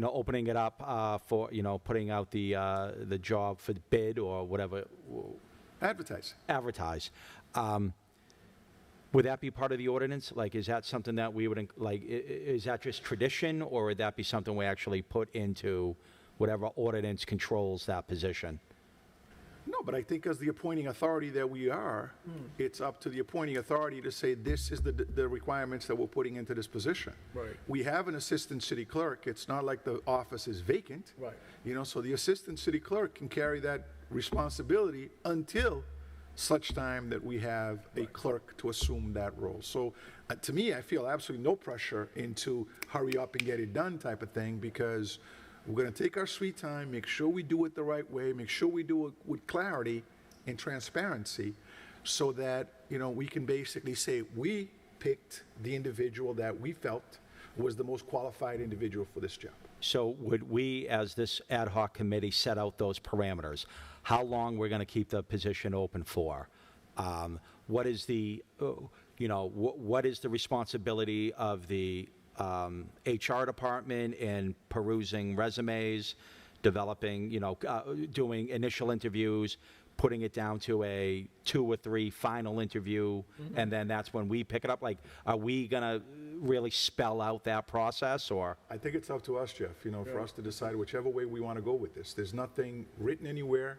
opening it up for, putting out the job for the bid or whatever, advertise. Would that be part of the ordinance? Like, is that something that we would, is that just tradition, or would that be something we actually put into whatever ordinance controls that position? No, but I think as the appointing authority that we are, it's up to the appointing authority to say, this is the requirements that we're putting into this position. Right. We have an assistant city clerk. It's not like the office is vacant. Right. So the assistant city clerk can carry that responsibility until such time that we have a clerk to assume that role. So to me, I feel absolutely no pressure into hurry up and get it done type of thing, because we're going to take our sweet time, make sure we do it the right way, make sure we do it with clarity and transparency, so that, we can basically say we picked the individual that we felt was the most qualified individual for this job. So would we, as this ad hoc committee, set out those parameters? How long we're going to keep the position open for? What is the, what is the responsibility of the HR department in perusing resumes, developing, doing initial interviews, putting it down to a 2 or 3 final interview, and then that's when we pick it up? Like, are we going to really spell out that process, or? I think it's up to us, Jeff, for us to decide whichever way we want to go with this. There's nothing written anywhere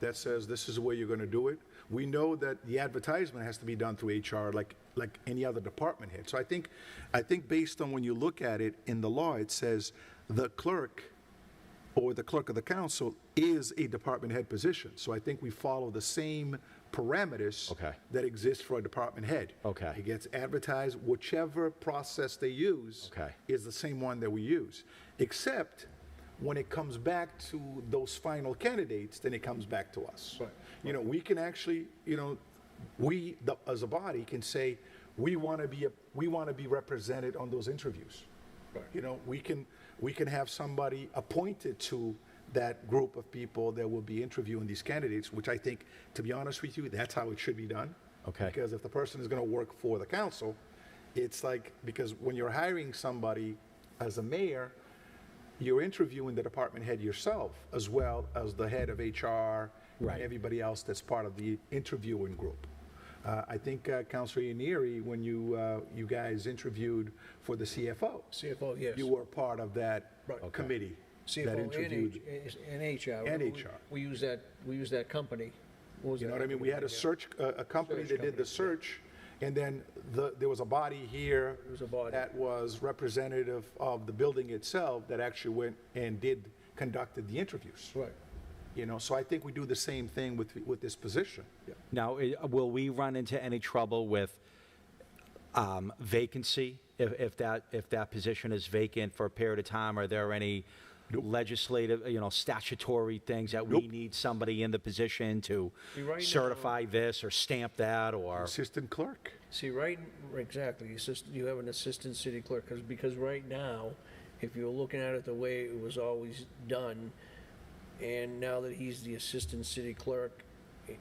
that says this is the way you're going to do it. We know that the advertisement has to be done through HR like any other department head. So I think based on when you look at it in the law, it says the clerk or the clerk of the council is a department head position. So I think we follow the same parameters that exist for a department head. Okay. It gets advertised, whichever process they use is the same one that we use, except when it comes back to those final candidates, then it comes back to us. Right. We can actually, we as a body can say we want to be represented on those interviews. Right. We can have somebody appointed to that group of people that will be interviewing these candidates, which I think, to be honest with you, that's how it should be done. Okay. Because if the person is going to work for the council, it's like, because when you're hiring somebody as a mayor, you're interviewing the department head yourself, as well as the head of HR and everybody else that's part of the interviewing group. I think, Councilor Ianieri, when you guys interviewed for the CFO, yes. you were part of that committee that CFO interviewed. and HR. And HR. We use that company. What was You know that what I mean? We had a search, a company that did the search, and then there was a body here that was representative of the building itself that actually went and conducted the interviews. Right. So I think we do the same thing with this position. Yeah. Now, will we run into any trouble with vacancy if that position is vacant for a period of time? Are there any legislative, statutory things that we need somebody in the position to certify this or stamp that, or? Assistant clerk. See, exactly. You have an assistant city clerk, because right now, if you're looking at it the way it was always done, and now that he's the assistant city clerk,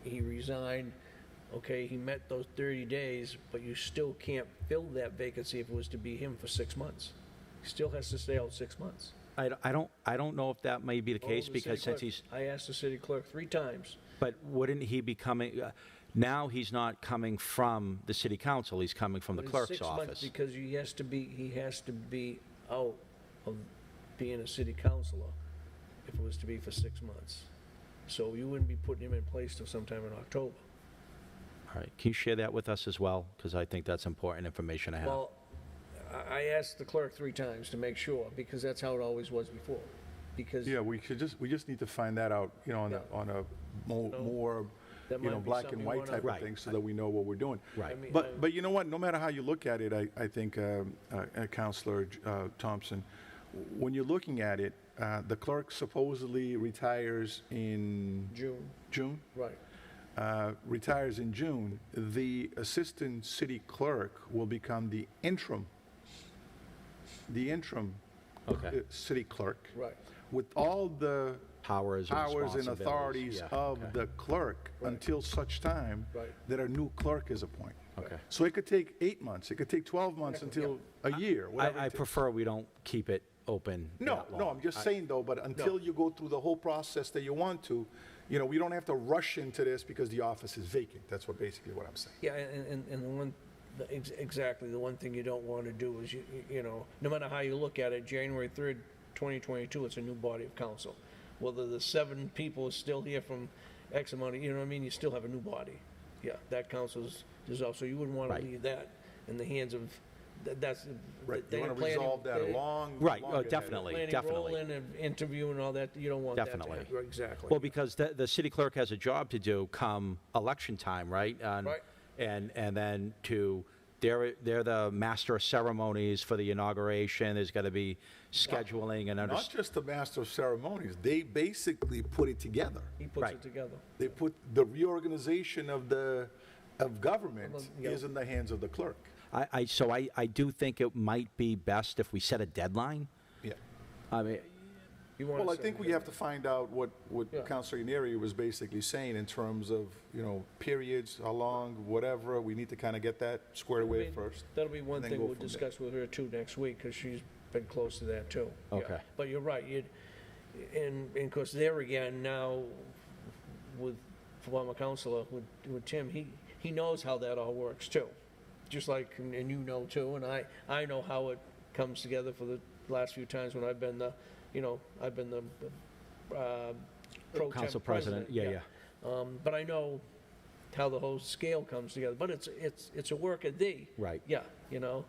he resigned. Okay, he met those 30 days, but you still can't fill that vacancy if it was to be him for 6 months. He still has to stay out 6 months. I don't know if that may be the case, Oh, the because city since clerk. he's, I asked the city clerk 3 times. but wouldn't he be coming, now he's not coming from the city council, he's coming from the But it's clerk's 6 months office. because he has to be out of being a city councilor if it was to be for 6 months. So you wouldn't be putting him in place till sometime in October. All right, can you share that with us as well? Because I think that's important information to have. Well, I asked the clerk 3 times to make sure, because that's how it always was before. Because Yeah, we just need to find that out, you know, on a more, that you know, might be black something and you white wanna- type of Right. thing, so that we know what we're doing. Right. I mean, But you know what, no matter how you look at it, I think, Counselor Thompson, when you're looking at it, the clerk supposedly retires in June, June? right. Retires in June. The assistant city clerk will become the interim Okay. city clerk, Right. with all the Powers and powers and responsibilities. authorities Yeah, of okay. the clerk Right. until such time Right. that a new clerk is appointed. Okay. So it could take 8 months, it could take 12 months until a year, whatever I it takes. prefer we don't keep it open No, that no, long. I'm just saying though, but until you go through the whole process that you want to, you know, we don't have to rush into this because the office is vacant. That's basically what I'm saying. Yeah, and the one, exactly, the one thing you don't want to do is, you know, no matter how you look at it, January 3rd, 2022, it's a new body of council. Whether the 7 people are still here from X amount of, you know what I mean, you still have a new body. Yeah, that council's dissolved, so you wouldn't want to Right. leave that in the hands of, that's. Right, they you want to planning- resolve that they- along. Right, long ahead. definitely. Planning, rolling, and interviewing and all that, you don't want that to Definitely. happen. Right, exactly. Well, because the city clerk has a job to do come election time, right? Right. And then they're the master of ceremonies for the inauguration, there's got to be scheduling and Not just the master of ceremonies, they basically put it together. He puts Right. it together. They put the reorganization of government Yeah. is in the hands of the clerk. So I do think it might be best if we set a deadline. Yeah. I mean, You want Well, to I set think it we have to find out what Yeah. Councilor Yanieri was basically saying in terms of, you know, periods, how long, whatever. We need to kind of get that squared away mean, first. That'll be one and then thing go we'll from there. discuss with her too next week, because she's been close to that too. Yeah. Okay. But you're right, and of course, there again, now with former counselor, with Tim, he knows how that all works too. Just like, and you know too, and I know how it comes together for the last few times when I've been the pro temp council president, yeah. But I know how the whole scale comes together, but it's a work of thee. Right. Yeah, you know,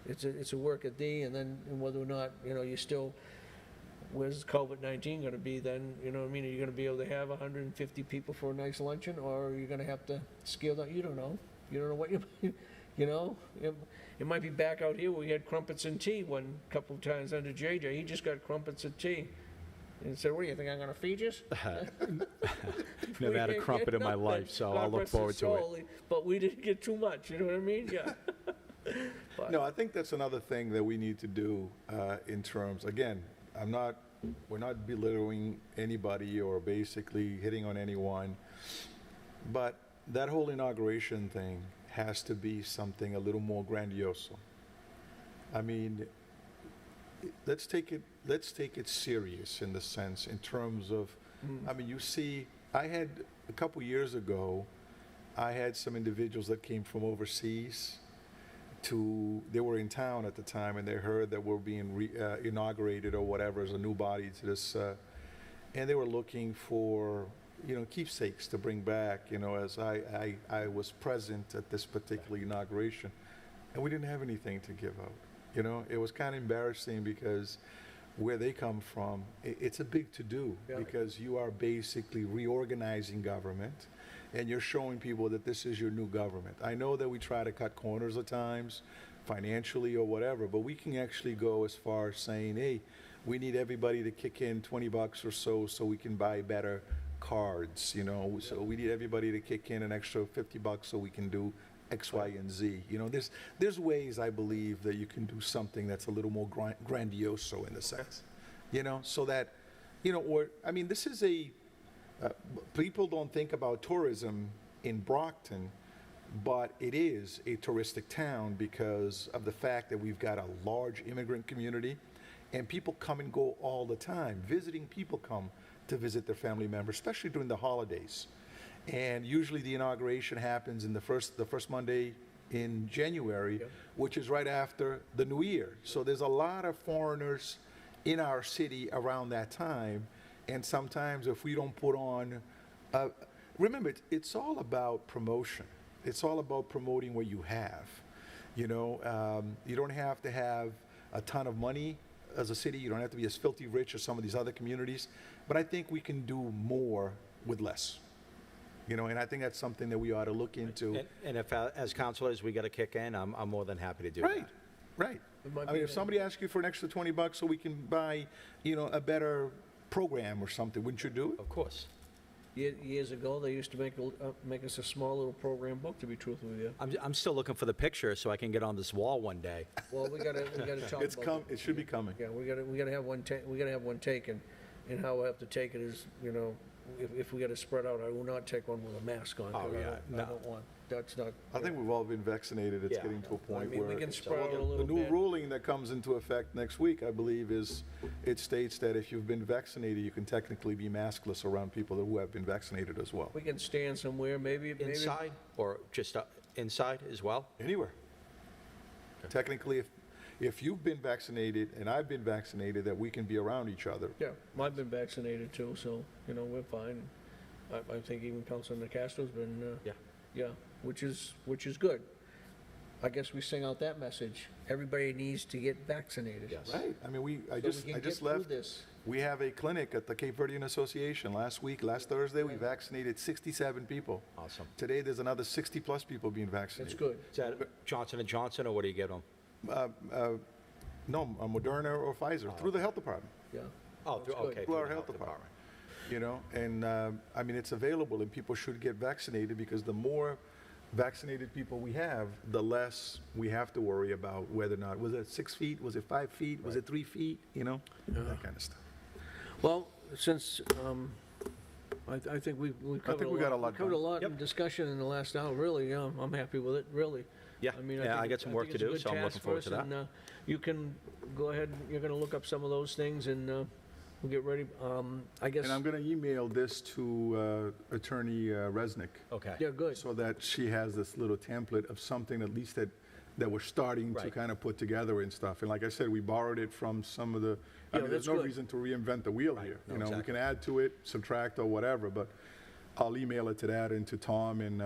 it's a work of thee, and then whether or not, you know, you still, where's COVID-19 gonna be then, you know what I mean? Are you gonna be able to have 150 people for a nice luncheon, or are you gonna have to scale down? You don't know. You don't know what you know? It might be back out here where we had crumpets and tea one couple of times under JJ. He just got crumpets and tea. And said, what do you think, I'm gonna feed you? Never had a crumpet in my life, so God I'll look rest his forward to it. soul, But we didn't get too much, you know what I mean? Yeah. But- No, I think that's another thing that we need to do in terms, again, we're not belittling anybody or basically hitting on anyone, but that whole inauguration thing has to be something a little more grandiose. I mean, let's take it serious in the sense, in terms of, I mean, you see, I had, a couple years ago, I had some individuals that came from overseas they were in town at the time, and they heard that we're being inaugurated or whatever as a new body to this, and they were looking for, you know, keepsakes to bring back, you know, as I was present at this particular inauguration, and we didn't have anything to give out. You know, it was kind of embarrassing because where they come from, it's a big to-do, Yeah. because you are basically reorganizing government, and you're showing people that this is your new government. I know that we try to cut corners at times, financially or whatever, but we can actually go as far as saying, hey, we need everybody to kick in $20 or so we can buy better cards, you know, so we need everybody to kick in an extra $50 so we can do X, Y, and Z. You know, there's ways, I believe, that you can do something that's a little more grandiose in the sense, you know, so that, this is people don't think about tourism in Brockton, but it is a touristic town because of the fact that we've got a large immigrant community, and people come and go all the time. Visiting people come to visit their family members, especially during the holidays. And usually the inauguration happens in the first Monday in January, which is right after the New Year. So there's a lot of foreigners in our city around that time, and sometimes if we don't put on, remember, it's all about promotion. It's all about promoting what you have. You don't have to have a ton of money as a city. You don't have to be as filthy rich as some of these other communities. But I think we can do more with less. And I think that's something that we ought to look into. And if, as councilors, we got to kick in, I'm more than happy to do that. Right. If somebody asks you for an extra $20 so we can buy, a better program or something, wouldn't you do it? Of course. Years ago, they used to make us a small little program book, to be truthful with you. I'm still looking for the picture so I can get on this wall one day. Well, we gotta talk about it. It should be coming. Yeah, we gotta have one taken, and how we have to take it is, if we gotta spread out, I will not take one with a mask on. 'Cause I don't want, that's not. I think we've all been vaccinated. It's getting to a point we where can spread out a little the new bit. ruling that comes into effect next week, I believe, it states that if you've been vaccinated, you can technically be maskless around people who have been vaccinated as well. We can stand somewhere, maybe. Inside or just inside as well? Anywhere. Technically, if you've been vaccinated and I've been vaccinated, that we can be around each other. Yeah, I've been vaccinated too, so, we're fine. I think even Councilor Nacastro's been, yeah, which is good. I guess we sing out that message. Everybody needs to get vaccinated. Yes. Right. I So just we can get through left. this. We have a clinic at the Cape Verdean Association. Last Thursday, we vaccinated 67 people. Awesome. Today, there's another 60-plus people being vaccinated. That's good. Is that Johnson & Johnson, or what do you give them? No, Moderna or Pfizer, through the health department. Yeah. Oh, That's good. okay. Through our health department. And it's available, and people should get vaccinated, because the more vaccinated people we have, the less we have to worry about whether or not, was it 6 feet, was it 5 feet, was it 3 feet, that kind of stuff. Well, since, I think we covered we got a lot We covered a done. lot in discussion in the last hour, really, yeah, I'm happy with it, really. Yeah, I I think got some work to it's a do, good so I'm looking task forward for to us, that. and, you can go ahead, you're gonna look up some of those things, and, we'll get ready, I guess. And I'm going to email this to Attorney Resnick, Okay. Yeah, good. so that she has this little template of something at least that we're starting to Right. kind of put together and stuff. And like I said, we borrowed it from some of the, Yeah, there's that's no good. reason to reinvent the wheel here. No, We exactly. can add to it, subtract or whatever, but I'll email it to that and to Tom, and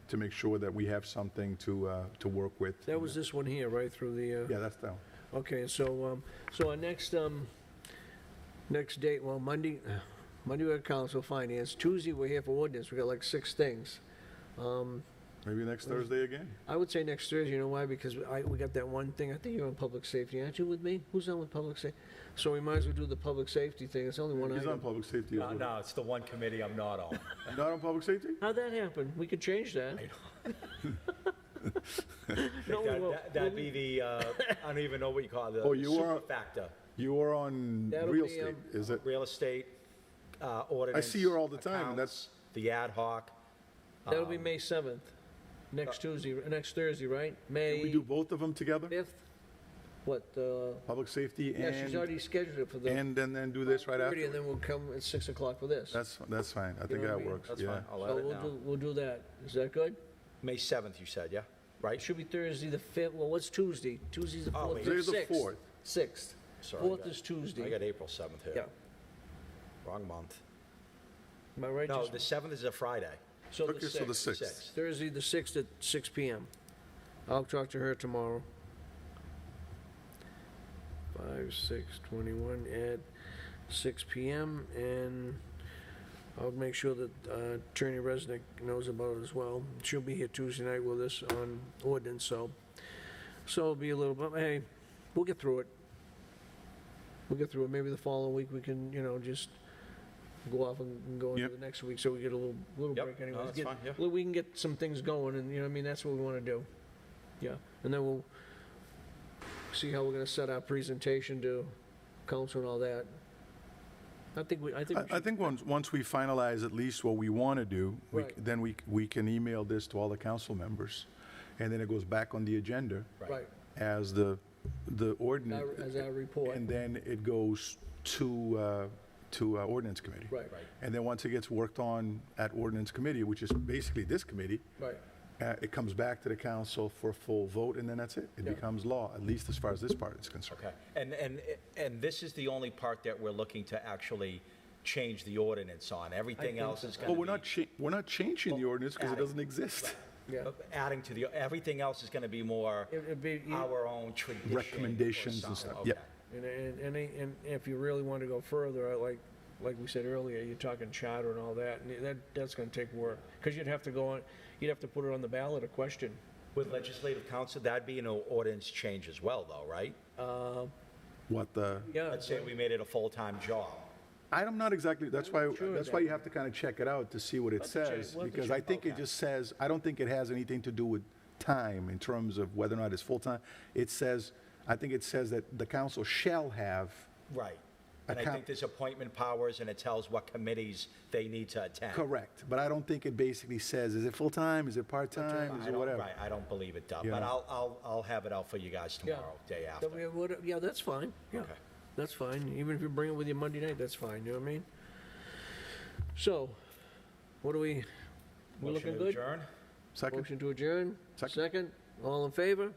to make sure that we have something to work with. That was this one here, right, through the, Yeah, that's that one. okay, so our next date, well, Monday we're at Council Finance, Tuesday we're here for ordinance, we got like 6 things. Maybe next Thursday again. I would say next Thursday, you know why? Because we got that one thing, I think you're on public safety, aren't you with me? Who's on with public safety? So we might as well do the public safety thing, it's only one He's on item. public safety as well. No, it's the one committee I'm not on. Not on public safety? How'd that happen? We could change that. No, we won't. That'd be the, I don't even know what you call it, Oh, the you are- super factor. You are on That'll real be, estate, is it? Real estate, ordinance. I see you all the time, and accounts, the ad hoc. That'll be May 7th, next Thursday, right? Can we May do both of them together? 5th? What, Public safety yeah, she's and, already scheduled it for the and then do this right 30, after? and then we'll come at 6 o'clock for this. That's fine. I think know what I that mean? works, That's yeah. fine, I'll So add it now. we'll do that. Is that good? May 7th, you said, yeah? It Right? should be Thursday the 5th. Well, what's Tuesday? Tuesday's the Oh, 4th. wait. Today's the 6th. 4th. 6th. Sorry, 4th I is got Tuesday. April 7th here. Yeah. Wrong month. Am I right? No, Just- the 7th is a Friday. So the Okay, so the 6th. 6th. Thursday the 6th at 6 PM. I'll talk to her tomorrow. 5, 6, 21 at 6 PM, and I'll make sure that Attorney Resnick knows about it as well. She'll be here Tuesday night with us on ordinance, so it'll be a little bit, hey, we'll get through it. We'll get through it. Maybe the following week we can, just go off and go into Yep. the next week, so we get a little Yep. break No, anyways. that's Get- fine, yeah. well, we can get some things going, and, that's what we want to do. Yeah, and then we'll see how we're going to set our presentation to council and all that. I think we I should- think once we finalize at least what we want to do, Right. then we can email this to all the council members, and then it goes back on the agenda Right, as the ordinance. as our report. And then it goes to ordinance committee. Right, And then once it gets worked on at ordinance committee, which is basically this committee, right. it comes back to the council for a full vote, and then that's it. It Yeah. becomes law, at least as far as this part is concerned. Okay. And this is the only part that we're looking to actually change the ordinance on. Everything think else so. is going to Well, be... we're not changing the ordinance because it adding. doesn't exist. Yeah. Adding to the, everything else is going to be more It'd be- our own tradition. or Recommendations and something. stuff. Yep. Okay. And if you really want to go further, like we said earlier, you're talking charter and all that, and that's going to take work. Because you'd have to go on, you'd have to put it on the ballot, a question. With legislative council, that'd be an ordinance change as well, though, right? What the, Yeah. Let's say we made it a full-time job. I'm not exactly, that's why sure you that- have to kind of check it out to see what it Let's check- says. let's Because check- I think it okay. just says, I don't think it has anything to do with time in terms of whether or not it's full-time. It says, I think it says that the council shall have, Right. And I Account- think there's appointment powers, and it tells what committees they need to attend. correct. But I don't think it basically says, is it full-time, is it part-time, is I it don't, whatever? right, I don't believe it does, Yeah. but I'll have it out for you guys Yeah. tomorrow, day That after. we have what- Yeah, that's fine, yeah. Okay. That's fine, even if you bring it with you Monday night, that's fine, you know what I mean? So, what do we Motion looking to good? adjourn? Second? Motion to adjourn? Second. All in favor?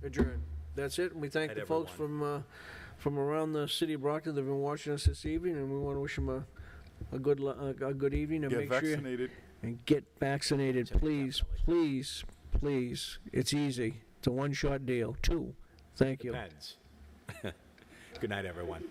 Adjourn. That's it, and we thank Night, the folks from around the city of Brockton that have been watching us this evening, and we want to wish them a good evening, and Get make sure vaccinated. and get vaccinated, please, Definitely. please, please. It's easy. It's a one-shot deal. 2. Thank you. Depends. Good night, everyone.